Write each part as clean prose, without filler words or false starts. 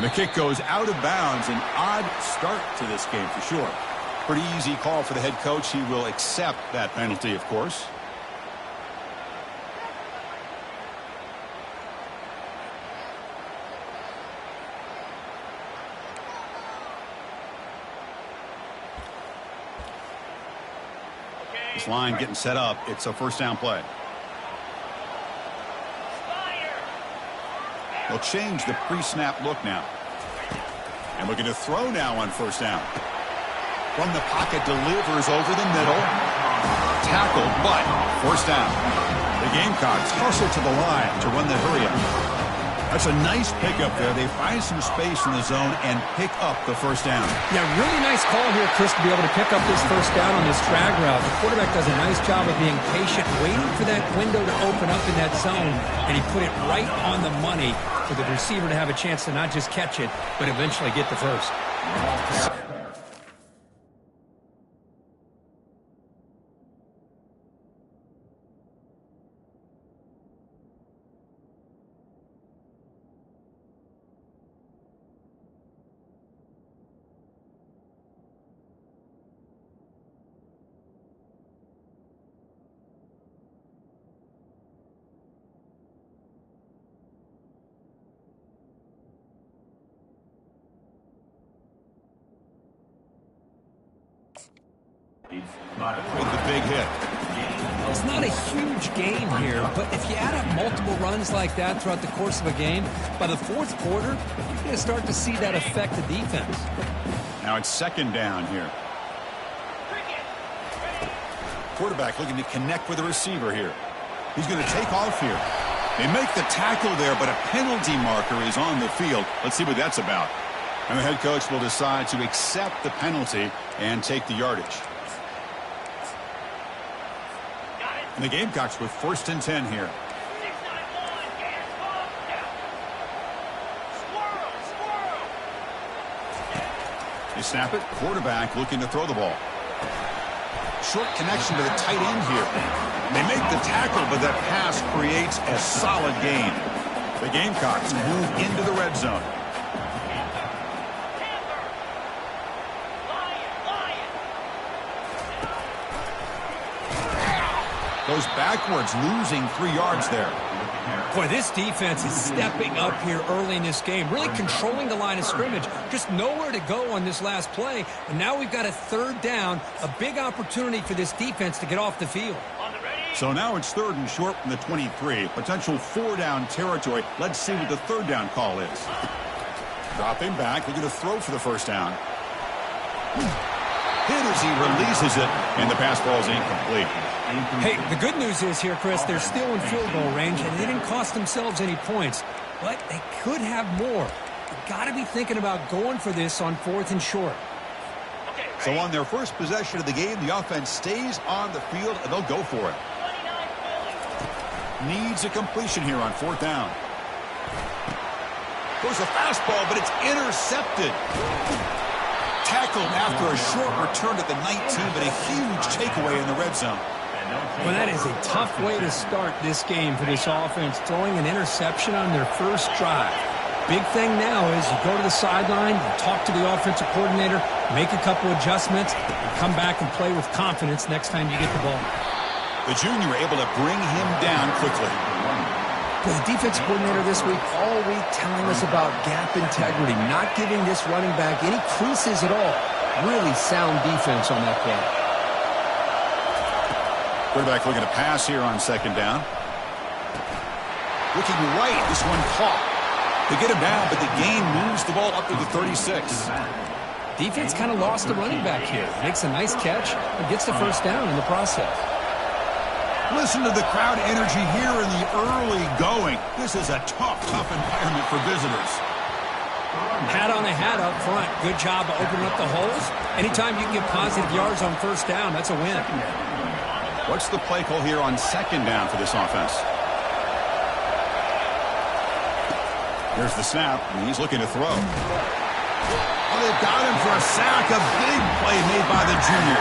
And the kick goes out of bounds. An odd start to this game for sure. Pretty easy call for the head coach. He will accept that penalty, of course. This line getting set up. It's a first down play. They'll change the pre-snap look now. And looking to throw now on first down. From the pocket, delivers over the middle. Tackled, but first down. The Gamecocks hustle to the line to run the hurry-up. That's a nice pickup there. They find some space in the zone and pick up the first down. Yeah, really nice call here, Chris, to be able to pick up this first down on this drag route. The quarterback does a nice job of being patient, waiting for that window to open up in that zone, and he put it right on the money for the receiver to have a chance to not just catch it, but eventually get the first. With the big hit. It's not a huge game here, but if you add up multiple runs like that throughout the course of a game, by the fourth quarter, you're going to start to see that affect the defense. Now it's second down here. Quarterback looking to connect with the receiver here. He's going to take off here. They make the tackle there, but a penalty marker is on the field. Let's see what that's about. And the head coach will decide to accept the penalty and take the yardage. And the Gamecocks with first and 10 here. They snap it. Quarterback looking to throw the ball. Short connection to the tight end here. They make the tackle, but that pass creates a solid gain. The Gamecocks move into the red zone. Goes backwards, losing 3 yards there. Boy, this defense is stepping up here early in this game, really controlling the line of scrimmage. Just nowhere to go on this last play. And now we've got a third down, a big opportunity for this defense to get off the field. So now it's third and short from the 23. Potential 4-down territory. Let's see what the third down call is. Dropping back, looking to throw for the first down. Hit as he releases it, and the pass ball is incomplete. Hey, the good news is here, Chris, they're still in field goal range, and they didn't cost themselves any points. But they could have more. You've got to be thinking about going for this on fourth and short. So on their first possession of the game, the offense stays on the field, and they'll go for it. Needs a completion here on fourth down. Goes a fastball, but it's intercepted. Tackled after a short return at the 19, but a huge takeaway in the red zone. Well, that is a tough way to start this game for this offense, throwing an interception on their first drive. Big thing now is you go to the sideline, you talk to the offensive coordinator, make a couple adjustments, and come back and play with confidence next time you get the ball. The junior able to bring him down quickly. Well, the defensive coordinator this week all week telling us about gap integrity, not giving this running back any creases at all. Really sound defense on that play. Quarterback looking to pass here on second down. Looking right, this one caught. They get him down, but the gain moves the ball up to the 36. Defense kind of lost the running back here. Makes a nice catch and gets the first down in the process. Listen to the crowd energy here in the early going. This is a tough environment for visitors. Hat on a hat up front. Good job of opening up the holes. Anytime you can get positive yards on first down, that's a win. What's the play call here on second down for this offense? Here's the snap, and he's looking to throw. Oh, they've got him for a sack. A big play made by the junior.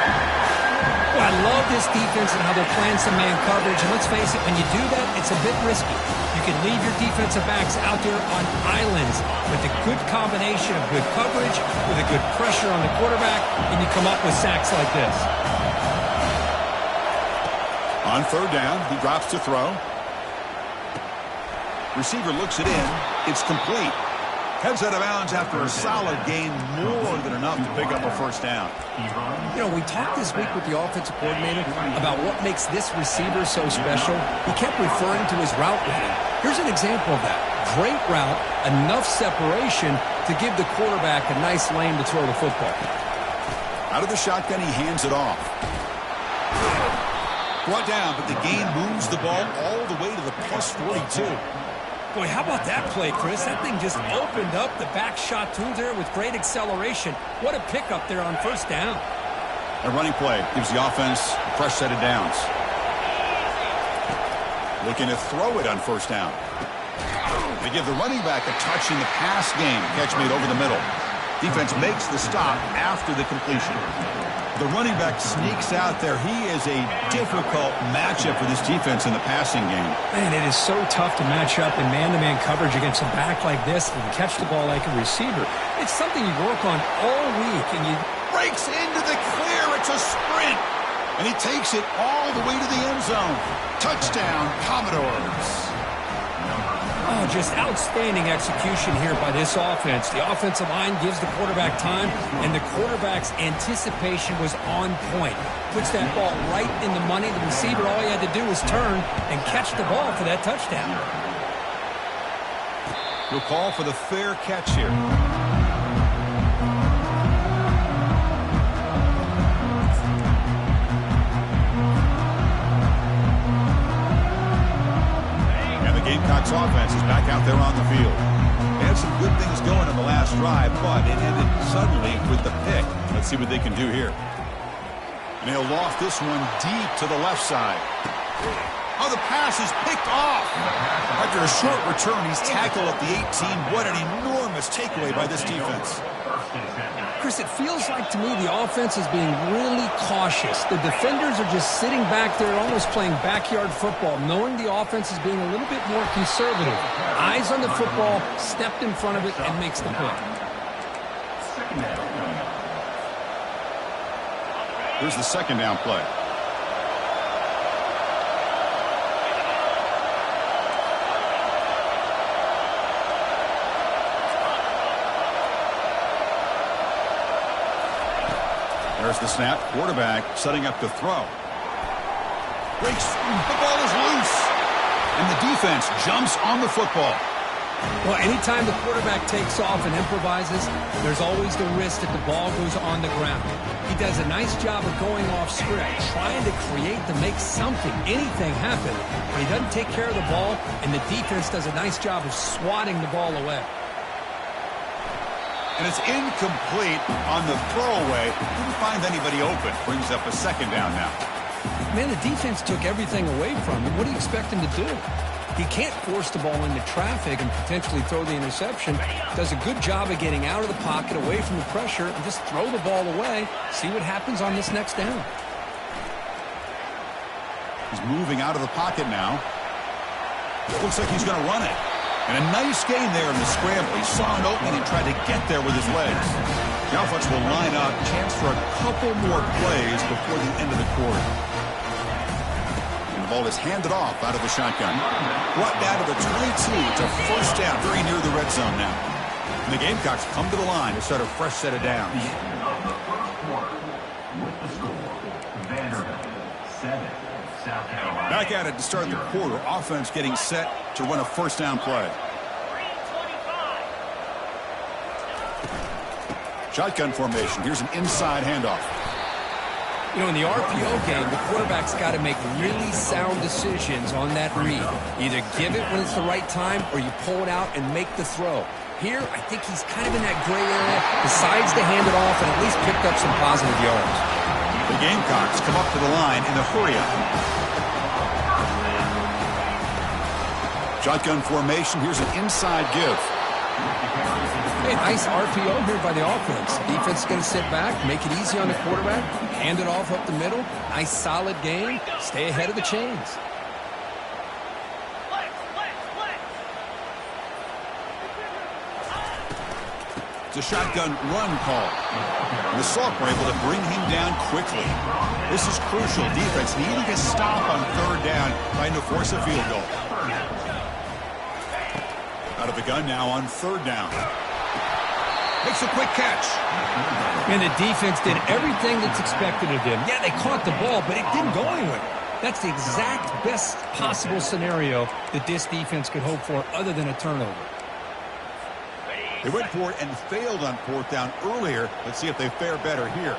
Well, I love this defense and how they're playing some man coverage. And let's face it, when you do that, it's a bit risky. You can leave your defensive backs out there on islands with a good combination of good coverage, with a good pressure on the quarterback, and you come up with sacks like this. On third down, he drops to throw. Receiver looks it in. It's complete. Heads out of bounds after a solid gain, more than enough to pick up a first down. You know, we talked this week with the offensive coordinator about what makes this receiver so special. He kept referring to his route running. Here's an example of that. Great route, enough separation to give the quarterback a nice lane to throw the football. Out of the shotgun, he hands it off. Brought down, but the gain moves the ball all the way to the plus 42. Boy, how about that play, Chris? That thing just opened up the back shot to there with great acceleration. What a pickup there on first down. A running play gives the offense a fresh set of downs. Looking to throw it on first down. They give the running back a touch in the pass game. Catch made over the middle. Defense makes the stop after the completion. The running back sneaks out there. He is a difficult matchup for this defense in the passing game. Man, it is so tough to match up in man-to-man coverage against a back like this and catch the ball like a receiver. It's something you work on all week, and you breaks into the clear. It's a sprint, and he takes it all the way to the end zone. Touchdown, Commodores. Oh, just outstanding execution here by this offense. The offensive line gives the quarterback time, and the quarterback's anticipation was on point. Puts that ball right in the money. The receiver, all he had to do was turn and catch the ball for that touchdown. He'll call for the fair catch here. Gamecocks offense is back out there on the field. They had some good things going on the last drive, but it ended suddenly with the pick. Let's see what they can do here. And they'll loft this one deep to the left side. Oh, the pass is picked off. After a short return, he's tackled at the 18. What an enormous takeaway by this defense. Chris, it feels like to me the offense is being really cautious. The defenders are just sitting back there almost playing backyard football, knowing the offense is being a little bit more conservative. Eyes on the football, stepped in front of it, and makes the play. Here's the second down play. There's the snap. Quarterback setting up to throw. Breaks. The ball is loose. And the defense jumps on the football. Well, anytime the quarterback takes off and improvises, there's always the risk that the ball goes on the ground. He does a nice job of going off script, trying to create to make something, anything happen. But he doesn't take care of the ball, and the defense does a nice job of swatting the ball away. And it's incomplete on the throwaway. Didn't find anybody open. Brings up a second down now. Man, the defense took everything away from him. What do you expect him to do? He can't force the ball into traffic and potentially throw the interception. Does a good job of getting out of the pocket, away from the pressure, and just throw the ball away. See what happens on this next down. He's moving out of the pocket now. Looks like he's going to run it. And a nice gain there in the scramble. He saw an opening and tried to get there with his legs. The offense will line up. Chance for a couple more plays before the end of the quarter. And the ball is handed off out of the shotgun. Brought down to the 22. It's a first down, very near the red zone now. And the Gamecocks come to the line to start a fresh set of downs. Back at it to start the quarter. Offense getting set to run a first down play. Shotgun formation. Here's an inside handoff. You know, in the RPO game, the quarterback's got to make really sound decisions on that read. Either give it when it's the right time or you pull it out and make the throw. Here, I think he's kind of in that gray area, decides to hand it off and at least picked up some positive yards. The Gamecocks come up to the line in a hurry-up. Shotgun formation. Here's an inside give. Hey, nice RPO here by the offense. Defense is going to sit back, make it easy on the quarterback, hand it off up the middle. Nice, solid game. Stay ahead of the chains. It's a shotgun run call. The Sauk were able to bring him down quickly. This is crucial. Defense needing a stop on third down, trying to force a field goal. Out of the gun now on third down. Makes a quick catch. And the defense did everything that's expected of them. Yeah, they caught the ball, but it didn't go anywhere. That's the exact best possible scenario that this defense could hope for other than a turnover. They went for it and failed on fourth down earlier. Let's see if they fare better here.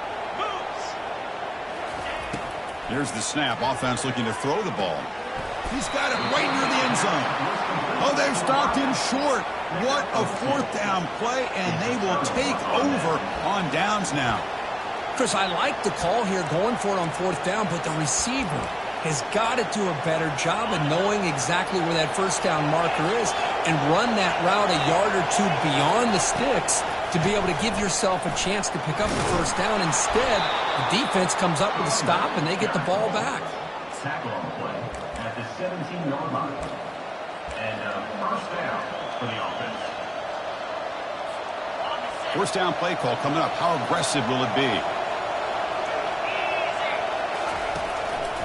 Here's the snap. Offense looking to throw the ball. He's got it right near the end zone. Oh, they've stopped him short. What a fourth down play, and they will take over on downs now. Chris, I like the call here going for it on fourth down, but the receiver has got to do a better job of knowing exactly where that first down marker is and run that route a yard or two beyond the sticks to be able to give yourself a chance to pick up the first down. Instead, the defense comes up with a stop, and they get the ball back. Tackle on the play at the 17-yard line. And first down for the offense. First down play call coming up. How aggressive will it be?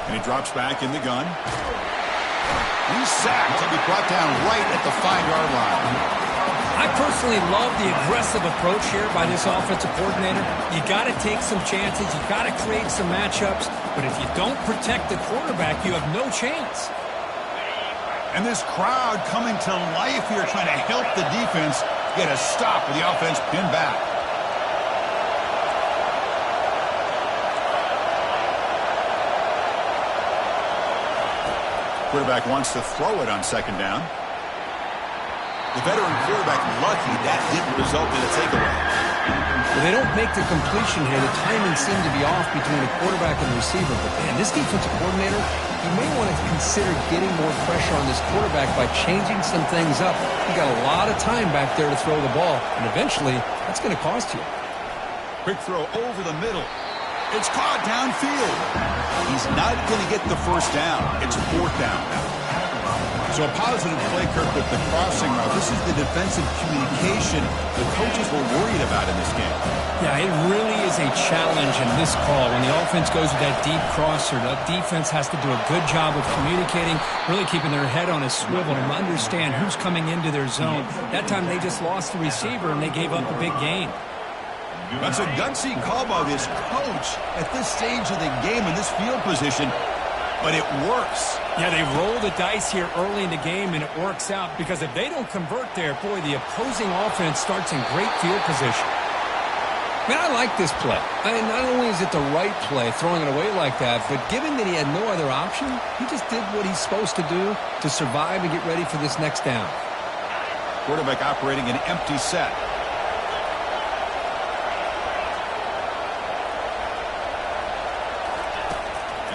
And he drops back in the gun. He's sacked. He'll be brought down right at the 5-yard line. I personally love the aggressive approach here by this offensive coordinator. You got to take some chances. You got to create some matchups. But if you don't protect the quarterback, you have no chance. And this crowd coming to life here, trying to help the defense get a stop with the offense pinned back. Quarterback wants to throw it on second down. The veteran quarterback lucky that didn't result in a takeaway. Well, they don't make the completion here. The timing seemed to be off between the quarterback and the receiver. But, man, this defensive coordinator, he may want to consider getting more pressure on this quarterback by changing some things up. He got a lot of time back there to throw the ball, and eventually that's going to cost you. Quick throw over the middle. It's caught downfield. He's not going to get the first down. It's fourth down now. So a positive play, Kirk, with the crossing route. This is the defensive communication the coaches were worried about in this game. Yeah, it really is a challenge in this call. When the offense goes with that deep crosser, the defense has to do a good job of communicating, really keeping their head on a swivel and understand who's coming into their zone. That time they just lost the receiver and they gave up a big gain. That's a gutsy call by this coach at this stage of the game in this field position, but it works. Yeah, they roll the dice here early in the game, and it works out because if they don't convert there, boy, the opposing offense starts in great field position. Man, I like this play. I mean, not only is it the right play, throwing it away like that, but given that he had no other option, he just did what he's supposed to do to survive and get ready for this next down. Quarterback operating an empty set.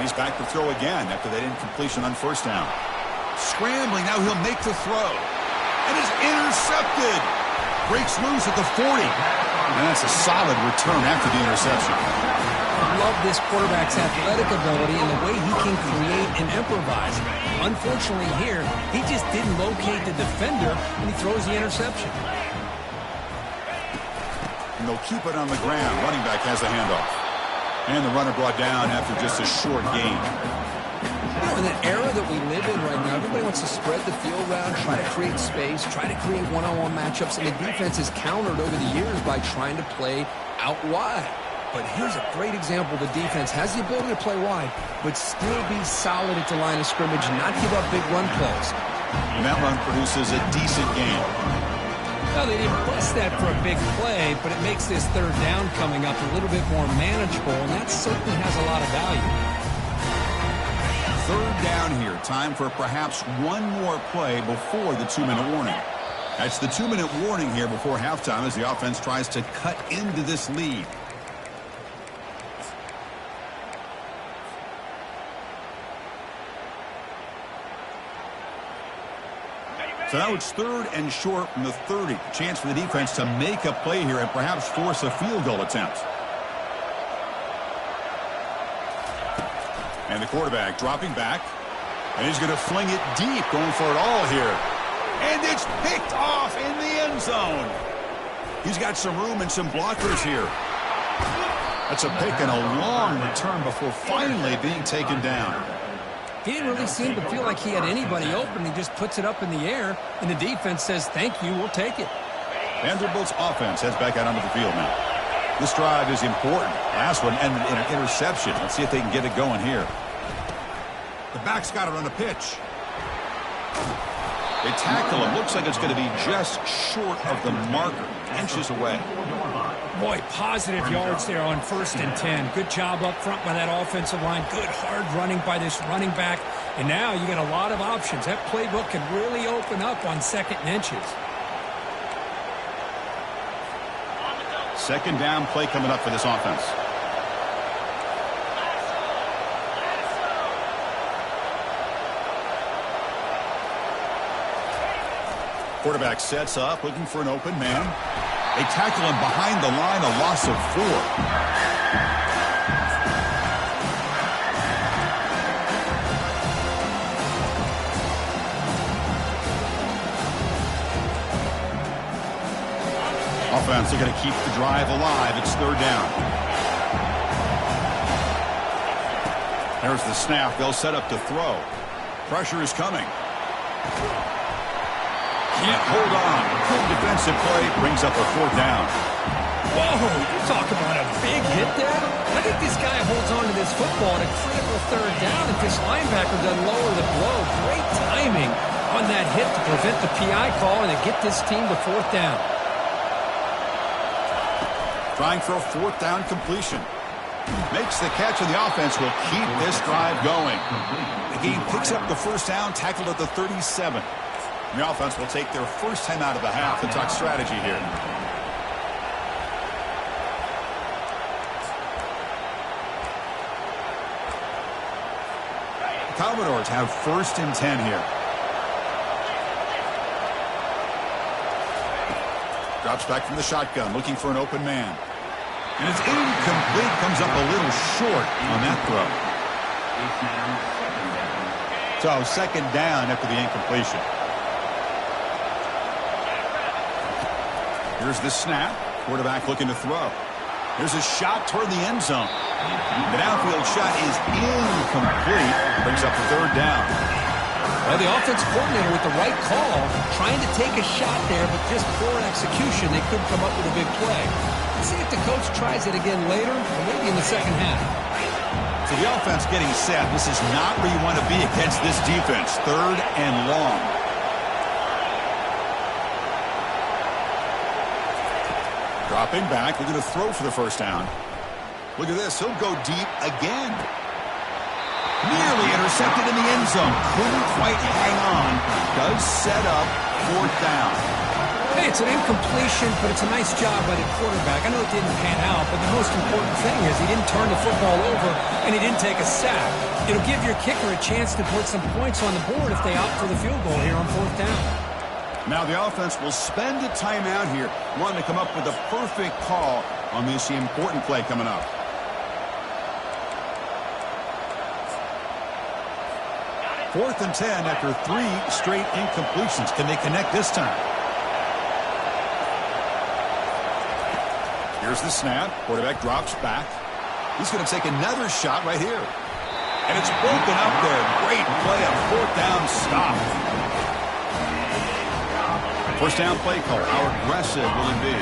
And he's back to throw again after that incompletion on first down. Scrambling, now he'll make the throw. And is intercepted. Breaks loose at the 40. And that's a solid return after the interception. I love this quarterback's athletic ability and the way he can create and improvise. Unfortunately here, he just didn't locate the defender and he throws the interception. And they'll keep it on the ground. Running back has the handoff. And the runner brought down after just a short gain. You know, in the era that we live in right now, everybody wants to spread the field around, try to create space, try to create one-on-one matchups, and the defense is countered over the years by trying to play out wide. But here's a great example. The defense has the ability to play wide, but still be solid at the line of scrimmage and not give up big run plays. And that run produces a decent gain. Now, they didn't bust that for a big play, but it makes this third down coming up a little bit more manageable, and that certainly has a lot of value. Third down here. Time for perhaps one more play before the 2-minute warning. That's the 2-minute warning here before halftime as the offense tries to cut into this lead. So now it's 3rd and short from the 30. Chance for the defense to make a play here and perhaps force a field goal attempt. And the quarterback dropping back. And he's going to fling it deep, going for it all here. And it's picked off in the end zone. He's got some room and some blockers here. That's a pick and a long return before finally being taken down. He didn't really seem to feel like he had anybody open. He just puts it up in the air, and the defense says, thank you, we'll take it. Vanderbilt's offense heads back out onto the field now. This drive is important. Last one ended in an interception. Let's see if they can get it going here. The back's got it on the pitch. They tackle him. Looks like it's going to be just short of the marker. Inches away. Boy, positive yards there on 1st and 10. Good job up front by that offensive line. Good hard running by this running back. And now you got a lot of options. That playbook can really open up on 2nd and inches. 2nd down play coming up for this offense. Quarterback sets up, looking for an open man. They tackle him behind the line, a loss of 4. Offense, they're going to keep the drive alive. It's 3rd down. There's the snap. They'll set up to throw. Pressure is coming. Can't hold on. Good defensive play brings up a 4th down. Whoa, you talk about a big hit there. I think this guy holds on to this football at a critical 3rd down if this linebacker doesn't lower the blow. Great timing on that hit to prevent the PI call and to get this team to 4th down. Trying for a 4th down completion. Makes the catch, and the offense will keep this drive going. The game picks up the 1st down, tackled at the 37. The offense will take their first time out of the half and talk strategy here. The Commodores have 1st and 10 here. Drops back from the shotgun, looking for an open man. And it's incomplete, comes up a little short on that throw. So 2nd down after the incompletion. Here's the snap. Quarterback looking to throw. Here's a shot toward the end zone. The downfield shot is incomplete. Brings up the 3rd down. Well, the offensive coordinator with the right call, trying to take a shot there, but just poor execution. They couldn't come up with a big play. Let's see if the coach tries it again later, or maybe in the 2nd half. So the offense getting set. This is not where you want to be against this defense. 3rd and long. Dropping back, looking to throw for the 1st down. Look at this, he'll go deep again. Nearly intercepted in the end zone. Couldn't quite hang on. Does set up 4th down. Hey, it's an incompletion, but it's a nice job by the quarterback. I know it didn't pan out, but the most important thing is he didn't turn the football over and he didn't take a sack. It'll give your kicker a chance to put some points on the board if they opt for the field goal here on 4th down. Now the offense will spend a timeout here, wanting to come up with a perfect call on this important play coming up. Fourth and 10 after 3 straight incompletions. Can they connect this time? Here's the snap. Quarterback drops back. He's going to take another shot right here. And it's broken up there. Great play, a 4th down stop. 1st down play call. How aggressive will it be?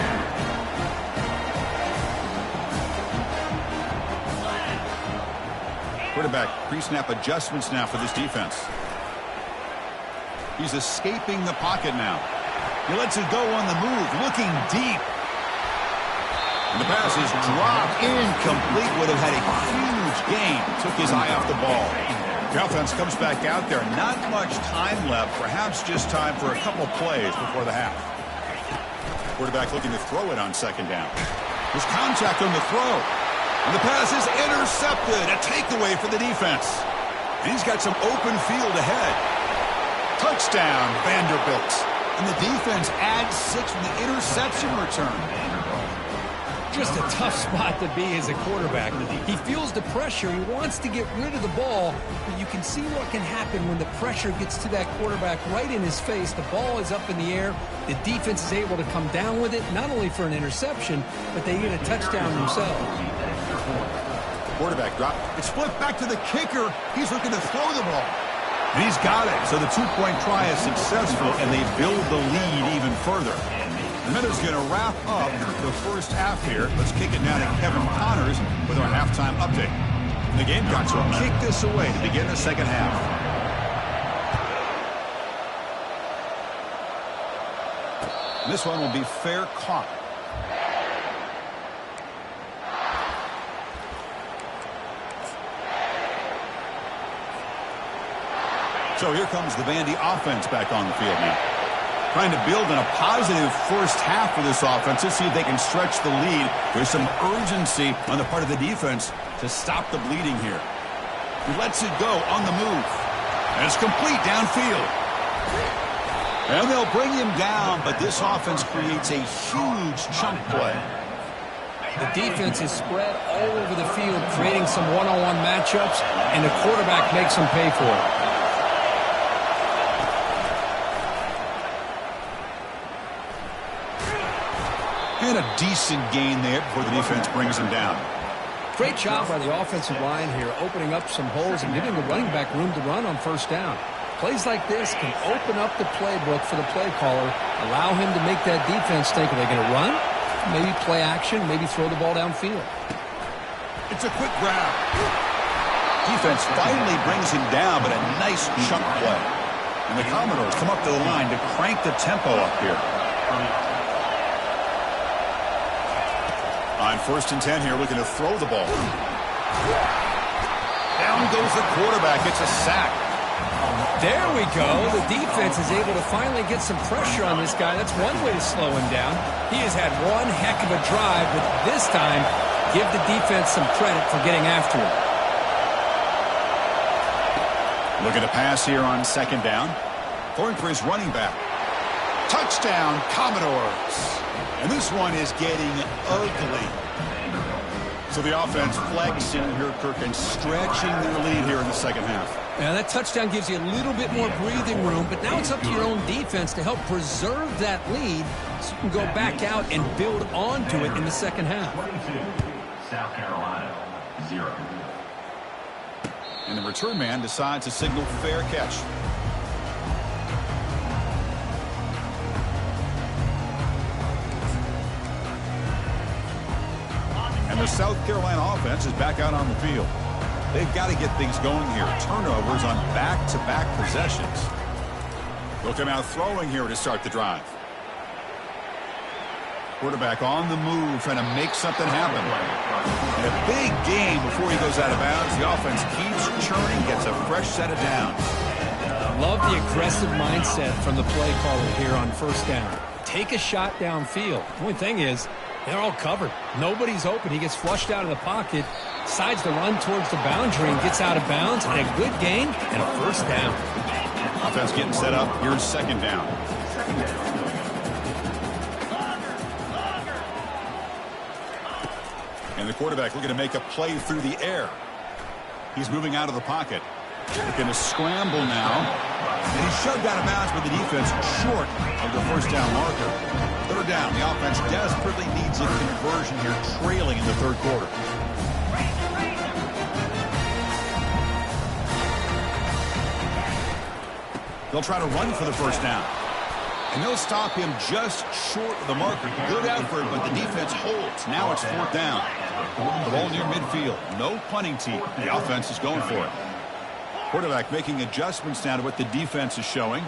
Quarterback pre-snap adjustments now for this defense. He's escaping the pocket now. He lets it go on the move, looking deep. And the pass is dropped. Incomplete. Would have had a huge gain. Took his eye off the ball. The offense comes back out there. Not much time left. Perhaps just time for a couple plays before the half. Quarterback looking to throw it on 2nd down. There's contact on the throw. And the pass is intercepted. A takeaway for the defense. And he's got some open field ahead. Touchdown, Vanderbilt. And the defense adds 6 from the interception return. Just a tough spot to be as a quarterback. He feels the pressure. He wants to get rid of the ball, but you can see what can happen when the pressure gets to that quarterback right in his face. The ball is up in the air. The defense is able to come down with it, not only for an interception, but they get a touchdown themselves. Quarterback drop. It's flipped back to the kicker. He's looking to throw the ball. And he's got it. So the two-point try is successful, and they build the lead even further. The Meadows going to wrap up the first half here. Let's kick it now to Kevin Connors with our halftime update. The Gamecocks will kick this away to begin the second half. And this one will be fair caught. So here comes the Vandy offense back on the field now. Trying to build in a positive first half for this offense. Let's see if they can stretch the lead. There's some urgency on the part of the defense to stop the bleeding here. He lets it go on the move. And it's complete downfield. And they'll bring him down, but this offense creates a huge chunk play. The defense is spread all over the field, creating some one-on-one matchups, and the quarterback makes them pay for it. And a decent gain there before the defense brings him down. Great job by the offensive line here, opening up some holes and giving the running back room to run on first down. Plays like this can open up the playbook for the play caller, allow him to make that defense think, are they going to run? Maybe play action, maybe throw the ball downfield. It's a quick grab. Defense finally brings him down, but a nice chunk play. And the Commodores come up to the line to crank the tempo up here. On 1st and 10 here, looking to throw the ball. Down goes the quarterback. It's a sack. There we go. The defense is able to finally get some pressure on this guy. That's one way to slow him down. He has had one heck of a drive, but this time, give the defense some credit for getting after him. Looking to pass here on 2nd down. Throwing for his running back. Touchdown, Commodores. And this one is getting ugly. So the offense flexing here, Kirk, and stretching their lead here in the second half. Now that touchdown gives you a little bit more breathing room, but now it's up to your own defense to help preserve that lead so you can go back out and build onto it in the second half. 22, South Carolina, 0. And the return man decides to signal fair catch. And the South Carolina offense is back out on the field. They've got to get things going here. Turnovers on back-to-back possessions. They'll come out throwing here to start the drive. Quarterback on the move, trying to make something happen. And a big game before he goes out of bounds. The offense keeps churning, gets a fresh set of downs. Love the aggressive mindset from the play caller here on 1st down. Take a shot downfield. The only thing is, they're all covered. Nobody's open. He gets flushed out of the pocket, decides to run towards the boundary and gets out of bounds. And a good gain and a 1st down. Offense getting set up. Here's 2nd down. And the quarterback looking to make a play through the air. He's moving out of the pocket. Looking to scramble now. And he's shoved out of bounds by the defense short of the 1st down marker. 3rd down. The offense desperately needs a conversion here, trailing in the 3rd quarter. They'll try to run for the 1st down. And they'll stop him just short of the marker. Good effort, but the defense holds. Now it's 4th down. The ball near midfield. No punting team. The offense is going for it. Quarterback making adjustments now to what the defense is showing.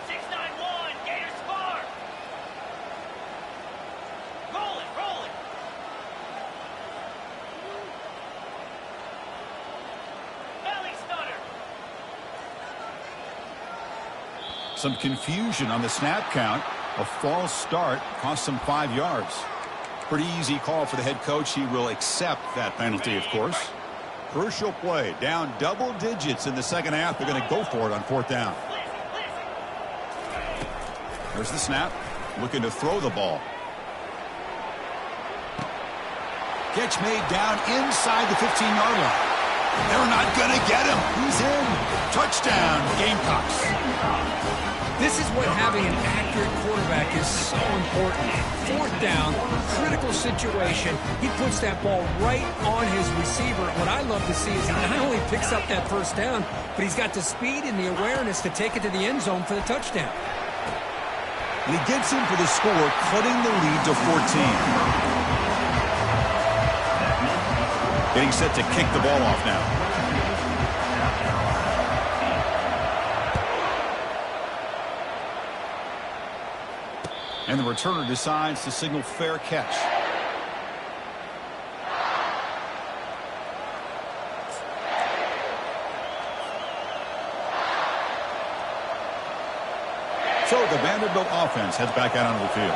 6-9-1, Gators score. Rolling. Belly stunner. Some confusion on the snap count. A false start cost them 5 yards. Pretty easy call for the head coach. He will accept that penalty, of course. Crucial play. Down double digits in the second half. They're going to go for it on fourth down. There's the snap. Looking to throw the ball. Catch made down inside the 15-yard line. They're not going to get him. He's in. Touchdown, Gamecocks. This is what having an accurate quarterback is so important. Fourth down, critical situation. He puts that ball right on his receiver. What I love to see is he not only picks up that first down, but he's got the speed and the awareness to take it to the end zone for the touchdown. And he gets in for the score, cutting the lead to 14. Getting set to kick the ball off now. And the returner decides to signal fair catch. So the Vanderbilt offense heads back out onto the field.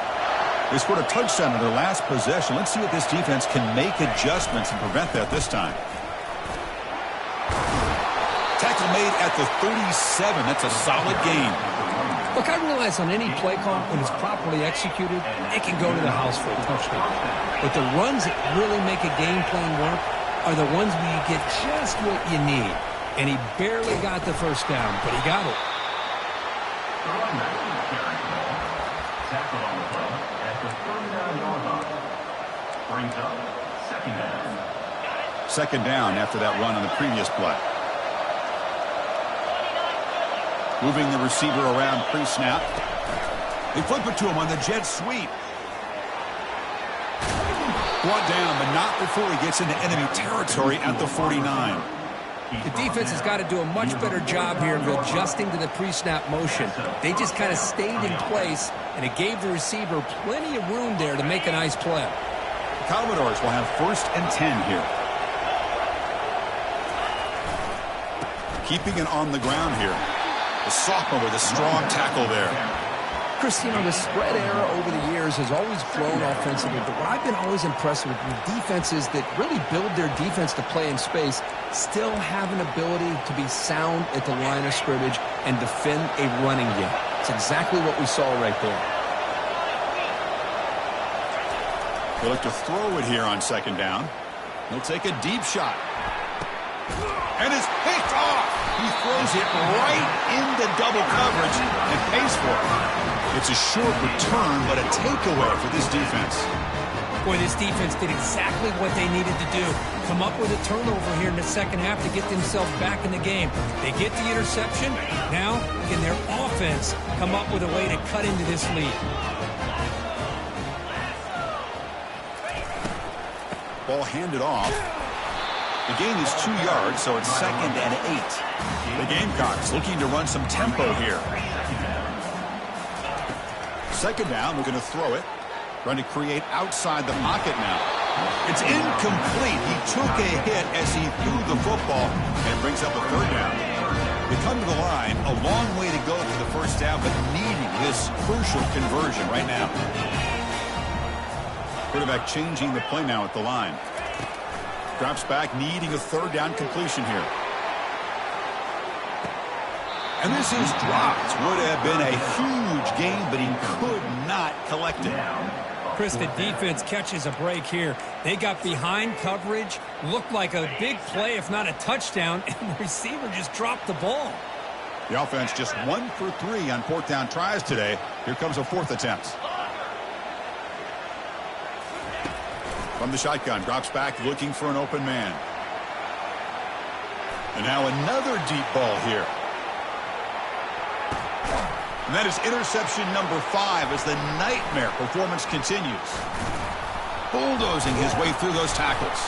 They scored a touchdown in their last possession. Let's see if this defense can make adjustments and prevent that this time. Tackle made at the 37. That's a solid gain. Look, I realize on any play call, when it's properly executed, it can go to the house for a touchdown. But the runs that really make a game plan work are the ones where you get just what you need. And he barely got the first down, but he got it. Tackle on the play at the 39-yard line. Brings up second down. Second down after that run on the previous play. Moving the receiver around pre-snap. They flip it to him on the jet sweep. Brought down, but not before he gets into enemy territory at the 49. The defense has got to do a much better job here of adjusting to the pre-snap motion. They just kind of stayed in place, and it gave the receiver plenty of room there to make a nice play. The Commodores will have 1st and 10 here. Keeping it on the ground here. The sophomore with a strong tackle there. Chris, you know, the spread era over the years has always grown offensively, but what I've been always impressed with defenses that really build their defense to play in space still have an ability to be sound at the line of scrimmage and defend a running game. It's exactly what we saw right there. They look to throw it here on second down. He'll take a deep shot. And it's picked off. He throws it right into double coverage and pays for it. It's a short return, but a takeaway for this defense. Boy, this defense did exactly what they needed to do. Come up with a turnover here in the second half to get themselves back in the game. They get the interception. Now, can their offense come up with a way to cut into this lead? Ball handed off. The gain is 2 yards, so it's 2nd and 8. The Gamecocks looking to run some tempo here. Second down, we're going to throw it. Trying to create outside the pocket now. It's incomplete. He took a hit as he threw the football and brings up a third down. They come to the line, a long way to go for the first down, but needing this crucial conversion right now. Quarterback changing the play now at the line. Drops back, needing a third down completion here. And this is dropped. Would have been a huge gain, but he could not collect it. Chris, the defense catches a break here. They got behind coverage, looked like a big play, if not a touchdown, and the receiver just dropped the ball. The offense just 1 for 3 on fourth down tries today. Here comes a fourth attempt. From the shotgun, drops back, looking for an open man. And now another deep ball here. And that is interception number 5 as the nightmare performance continues. Bulldozing his way through those tackles.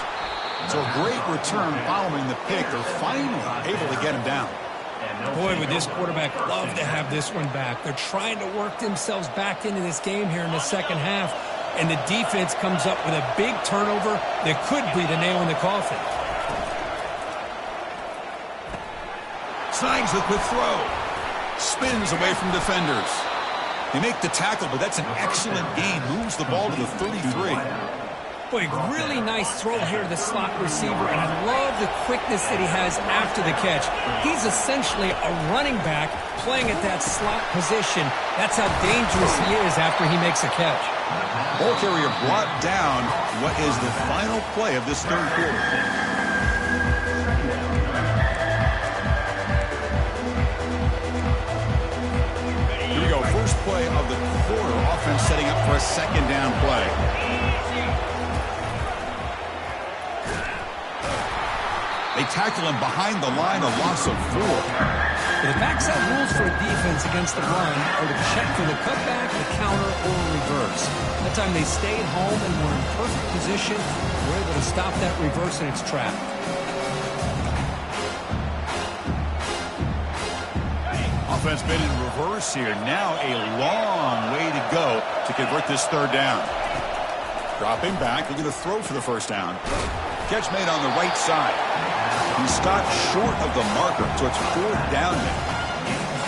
So a great return following the pick. They're finally able to get him down. Boy, would this quarterback love to have this one back. They're trying to work themselves back into this game here in the second half. And the defense comes up with a big turnover that could be the nail in the coffin. Signs the quick throw. Spins away from defenders. They make the tackle, but that's an excellent gain. Moves the ball to the 33. Boy, really nice throw here to the slot receiver, and I love the quickness that he has after the catch. He's essentially a running back playing at that slot position. That's how dangerous he is after he makes a catch. Ball carrier brought down. What is the final play of this third quarter? Here we go. First play of the quarter. Offense setting up for a second down play. They tackle him behind the line, a loss of 4. The backside rules for a defense against the run are to check for the cutback, the counter, or reverse. That time they stayed home and were in perfect position. Were able to stop that reverse in its track. Offense been in reverse here. Now a long way to go to convert this third down. Dropping back, looking to throw for the first down. Catch made on the right side. He stopped short of the marker, so it's fourth down now.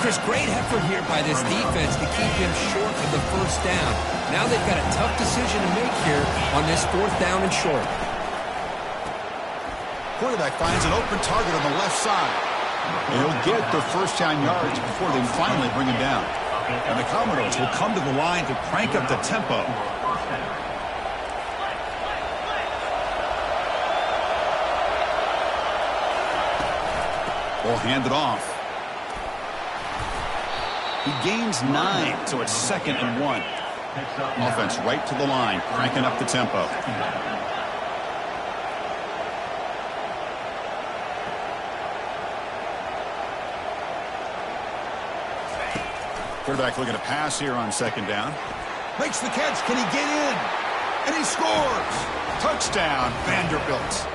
Chris, great effort here by this defense to keep him short of the first down. Now they've got a tough decision to make here on this fourth down and short. Quarterback finds an open target on the left side. And he'll get the first down yards before they finally bring him down. And the Commodores will come to the line to crank up the tempo. Ball handed off. He gains 9, so it's 2nd and 1. Offense right to the line, cranking up the tempo. Quarterback looking to pass here on second down. Makes the catch. Can he get in? And he scores. Touchdown, Vanderbilt.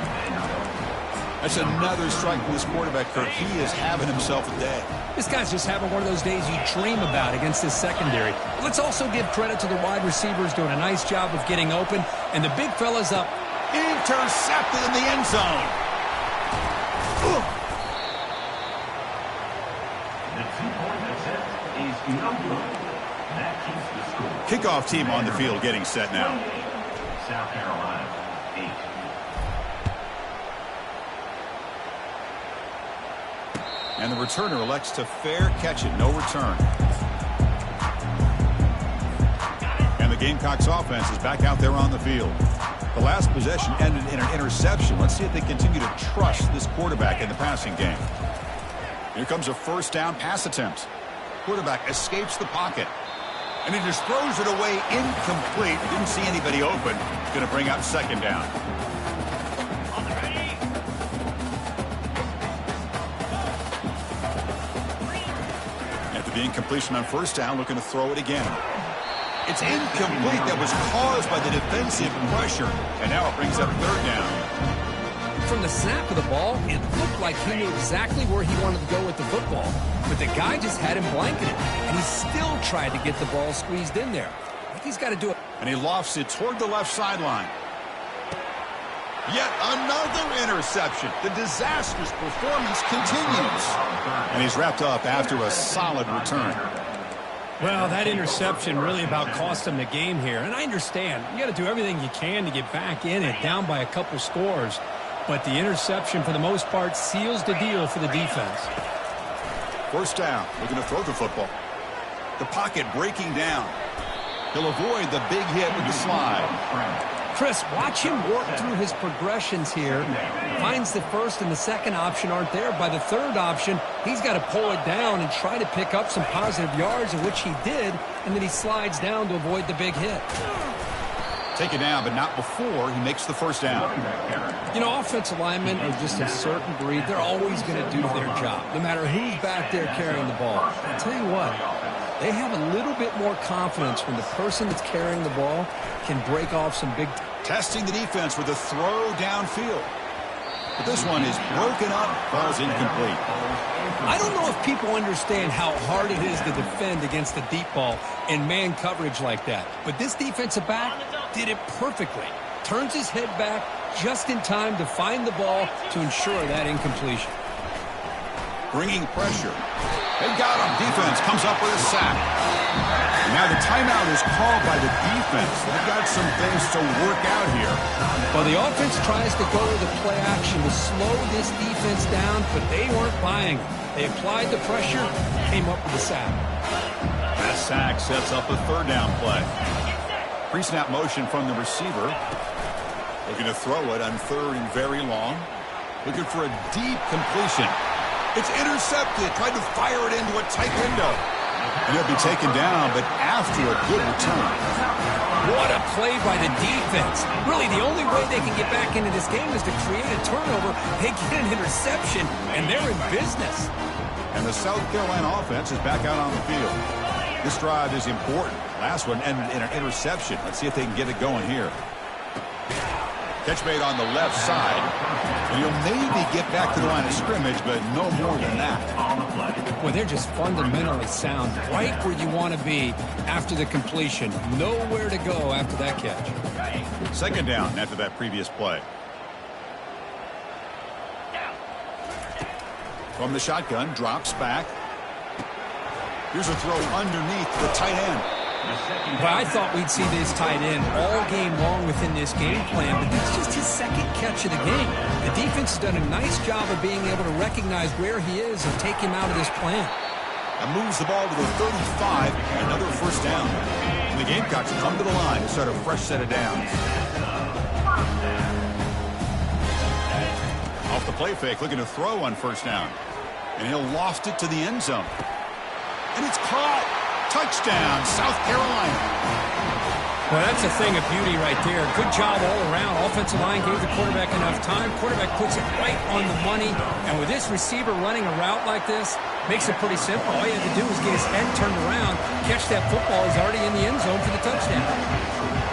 That's another strike from this quarterback, Kirk. He is having himself a day. This guy's just having one of those days you dream about against this secondary. Let's also give credit to the wide receivers doing a nice job of getting open. And the big fella's up. Intercepted in the end zone. The 2-point attempt is no good. That keeps the score. Kickoff team on the field getting set now. South Carolina, 8. And the returner elects to fair catch it. No return. And the Gamecocks offense is back out there on the field. The last possession ended in an interception. Let's see if they continue to trust this quarterback in the passing game. Here comes a first down pass attempt. Quarterback escapes the pocket. And he just throws it away incomplete. Didn't see anybody open. Going to bring up second down. After the incompletion on first down, looking to throw it again. It's incomplete. That was caused by the defensive pressure. And now it brings up third down. From the snap of the ball, it looked like he knew exactly where he wanted to go with the football. But the guy just had him blanketed, and he still tried to get the ball squeezed in there. I think he's got to do it. And he lofts it toward the left sideline. Yet another interception. The disastrous performance continues. And he's wrapped up after a solid return. Well, that interception really about cost him the game here. And I understand. You got to do everything you can to get back in it, down by a couple scores. But the interception, for the most part, seals the deal for the defense. First down. Looking to throw the football. The pocket breaking down. He'll avoid the big hit with the slide. Chris, watch him work through his progressions here. Finds the first and the second option aren't there. By the third option, he's got to pull it down and try to pick up some positive yards, in which he did, and then he slides down to avoid the big hit. Take it down, but not before he makes the first down. You know, offensive linemen are just a certain breed. They're always going to do their job, no matter who's back there carrying the ball. I'll tell you what, they have a little bit more confidence when the person that's carrying the ball can break off some big... Testing the defense with a throw downfield. But this one is broken up, falls incomplete. I don't know if people understand how hard it is to defend against a deep ball in man coverage like that. But this defensive back did it perfectly. Turns his head back just in time to find the ball to ensure that incompletion. bringing pressure. They got him. Defense comes up with a sack. And now the timeout is called by the defense. They've got some things to work out here. Well, the offense tries to go with the play action to slow this defense down, but they weren't buying it. They applied the pressure, came up with a sack. That sack sets up a third down play. Pre-snap motion from the receiver. Looking to throw it on third and very long. Looking for a deep completion. It's intercepted. Tried to fire it into a tight window. And he'll be taken down, but after a good return. What a play by the defense. Really, the only way they can get back into this game is to create a turnover. They get an interception, and they're in business. And the South Carolina offense is back out on the field. This drive is important. Last one ended in an interception. Let's see if they can get it going here. Catch made on the left side. And he'll maybe get back to the line of scrimmage, but no more than that. Well, they're just fundamentally sound, right where you want to be after the completion. Nowhere to go after that catch. Second down after that previous play. From the shotgun, drops back. Here's a throw underneath the tight end. Well, I thought we'd see this tight end all game long within this game plan, but that's just his second catch of the game. The defense has done a nice job of being able to recognize where he is and take him out of this plan. And moves the ball to the 35, another first down. And the Gamecocks come to the line to start a fresh set of downs. Off the play fake, looking to throw on first down. And he'll loft it to the end zone. And it's caught. Touchdown, South Carolina. Well, that's a thing of beauty right there. Good job all around. Offensive line gave the quarterback enough time. Quarterback puts it right on the money. And with this receiver running a route like this, makes it pretty simple. All he had to do was get his head turned around, catch that football. He's already in the end zone for the touchdown.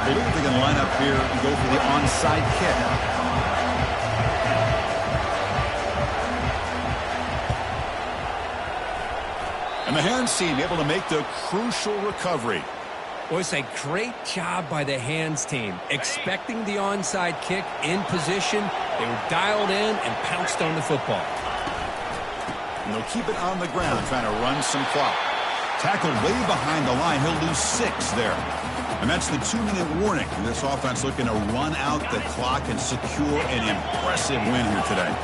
I believe they're going to line up here and go for the onside kick. And the hands team able to make the crucial recovery. Well, it's a great job by the hands team. Expecting the onside kick in position. They were dialed in and pounced on the football. And they'll keep it on the ground, trying to run some clock. Tackled way behind the line. He'll lose 6 there. And that's the 2-minute warning. And this offense looking to run out the clock and secure an impressive win here today.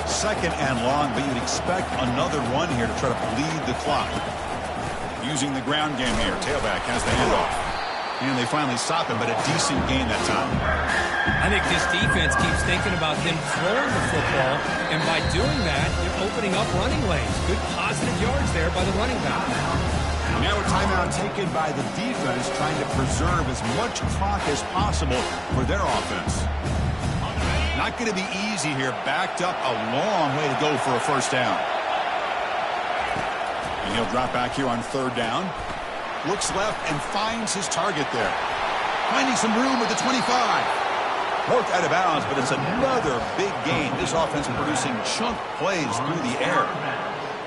Second and long, but you'd expect another run here to try to bleed the clock. Using the ground game here. Tailback has the handoff. And they finally stop it, but a decent gain that time. I think this defense keeps thinking about them throwing the football, and by doing that, they're opening up running lanes. Good positive yards there by the running back. Now a timeout taken by the defense, trying to preserve as much clock as possible for their offense. Not going to be easy here. Backed up a long way to go for a first down. And he'll drop back here on third down. Looks left and finds his target there. Finding some room at the 25. Worked out of bounds, but it's another big gain. This offense producing chunk plays through the air.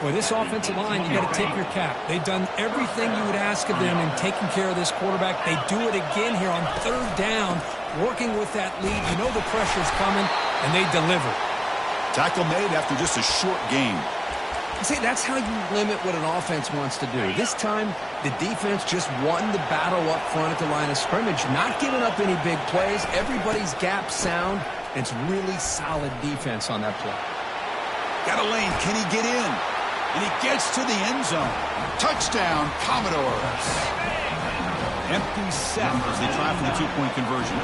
Boy, this offensive line, you got to tip your cap. They've done everything you would ask of them in taking care of this quarterback. They do it again here on third down, working with that lead. You know the pressure's coming, and they deliver. Tackle made after just a short gain. See, that's how you limit what an offense wants to do. This time, the defense just won the battle up front at the line of scrimmage, not giving up any big plays. Everybody's gap sound. It's really solid defense on that play. Got a lane. Can he get in? And he gets to the end zone. Touchdown, Commodores. Empty set as they try for the two-point conversion.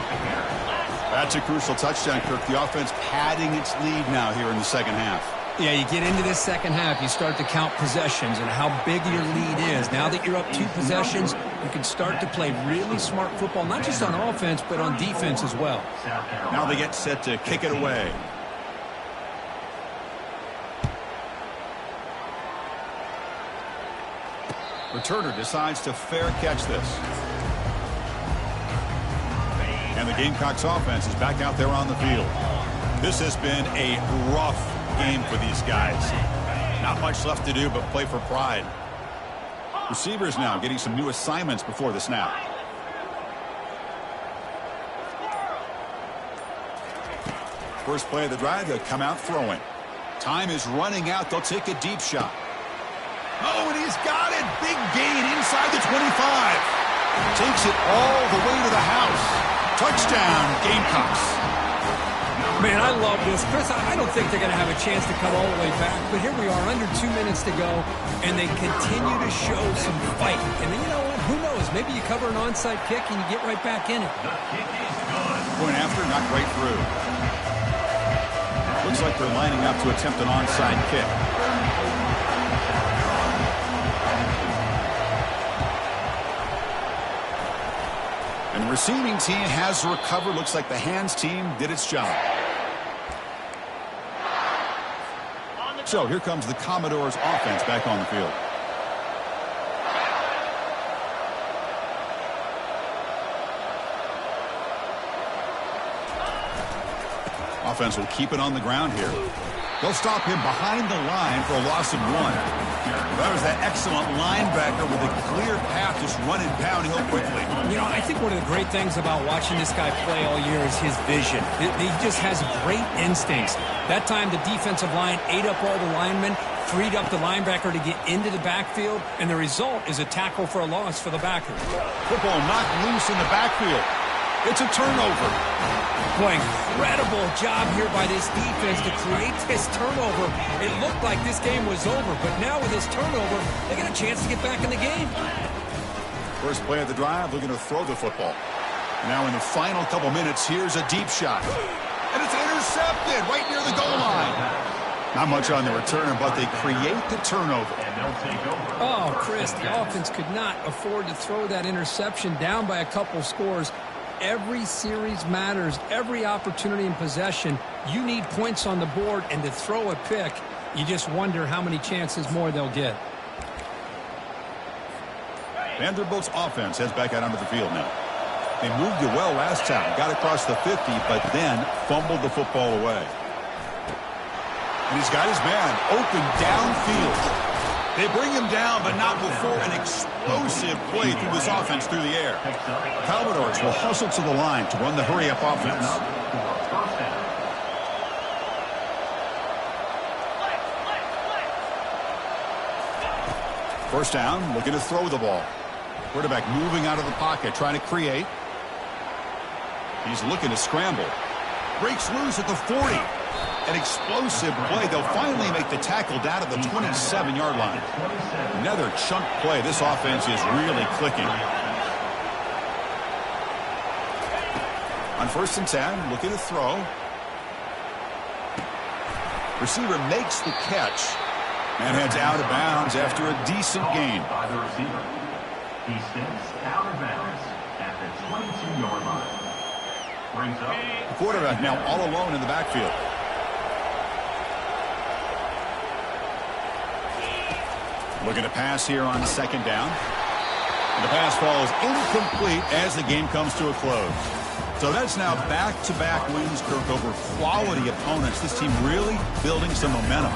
That's a crucial touchdown, Kirk. The offense padding its lead now here in the second half. Yeah, you get into this second half, you start to count possessions and how big your lead is. Now that you're up 2 possessions, you can start to play really smart football, not just on offense, but on defense as well. Now they get set to kick it away. Returner decides to fair catch this. And the Gamecocks offense is back out there on the field. This has been a rough game for these guys. Not much left to do but play for pride. Receivers now getting some new assignments before the snap. First play of the drive, they'll come out throwing. Time is running out. They'll take a deep shot. Oh, and he's got it. Big gain inside the 25. Takes it all the way to the house. Touchdown, Gamecocks. Man, I love this. Chris, I don't think they're going to have a chance to come all the way back, but here we are, under 2 minutes to go, and they continue to show some fight. And then, you know what? Who knows? Maybe you cover an onside kick and you get right back in it. The kick is good. Point after, not right through. Looks like they're lining up to attempt an onside kick. And the receiving team has recovered. Looks like the hands team did its job. So here comes the Commodores offense back on the field. Offense will keep it on the ground here. They'll stop him behind the line for a loss of 1. That was that excellent linebacker with a clear path, just running pound hill quickly. You know, I think one of the great things about watching this guy play all year is his vision. He just has great instincts. That time the defensive line ate up all the linemen, freed up the linebacker to get into the backfield, and the result is a tackle for a loss for the backer. Football knocked loose in the backfield. It's a turnover. Boy, incredible job here by this defense to create this turnover. It looked like this game was over, but now with this turnover, they get a chance to get back in the game. First play of the drive, looking to throw the football. Now in the final couple minutes, here's a deep shot. And it's intercepted right near the goal line. Not much on the return, but they create the turnover. And they'll take over. Oh, Chris, the offense could not afford to throw that interception down by a couple scores. Every series matters. Every opportunity in possession, you need points on the board, and to throw a pick, you just wonder how many chances more they'll get. Vanderbilt's offense heads back out onto the field now. They moved it well last time, got across the 50, but then fumbled the football away. And he's got his man open downfield. They bring him down, but not before an explosive play through this offense through the air. Commodores will hustle to the line to run the hurry-up offense. First down, looking to throw the ball. Quarterback moving out of the pocket, trying to create. He's looking to scramble. Breaks loose at the 40. An explosive play. They'll finally make the tackle down at the 27-yard line. Another chunk play. This offense is really clicking. On 1st and 10, looking to throw. Receiver makes the catch and heads out of bounds after a decent gain. By the receiver. He steps out of bounds at the 22-yard line. Brings up. The quarterback now all alone in the backfield. Looking to pass here on 2nd down. And the pass falls incomplete as the game comes to a close. So that's now back-to-back wins, Kirk, over quality opponents. This team really building some momentum.